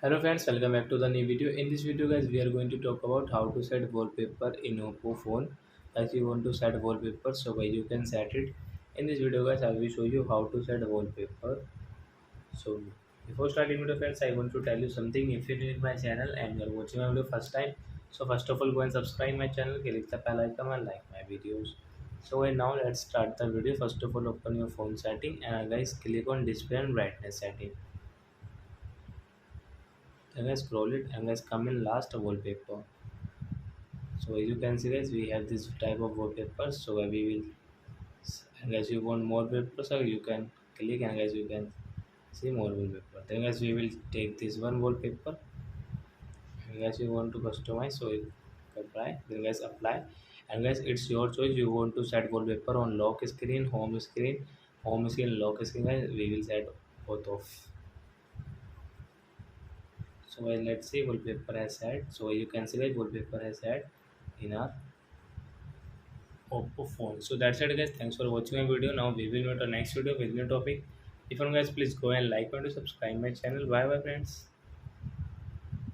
Hello friends, welcome back to the new video. In this video guys, we are going to talk about how to set wallpaper in Oppo phone. If you want to set wallpaper, so guys you can set it. In this video guys, I will show you how to set wallpaper. So before starting video friends, I want to tell you something. If you new in my channel and you are watching my video first time, so first of all go and subscribe my channel, click the bell icon and like my videos. So and now let's start the video. First of all open your phone setting and guys click on display and brightness setting. Then guys scroll it and guys come in last wallpaper. So as you can see guys, we have this type of wallpaper. So we will, and guys you want more wallpaper, so you can click and guys you can see more wallpaper. Then guys we will take this one wallpaper and guys you want to customize, so you apply. Then guys apply and guys it's your choice. You want to set wallpaper on lock screen, home screen, lock screen. Guys we will set both of. So let's see wallpaper has set. So you can see that wallpaper has set in our Oppo phone. So that's it guys. Thanks for watching my video. Now we will meet our next video with new topic. If you want guys, please go and like and subscribe my channel. Bye bye friends.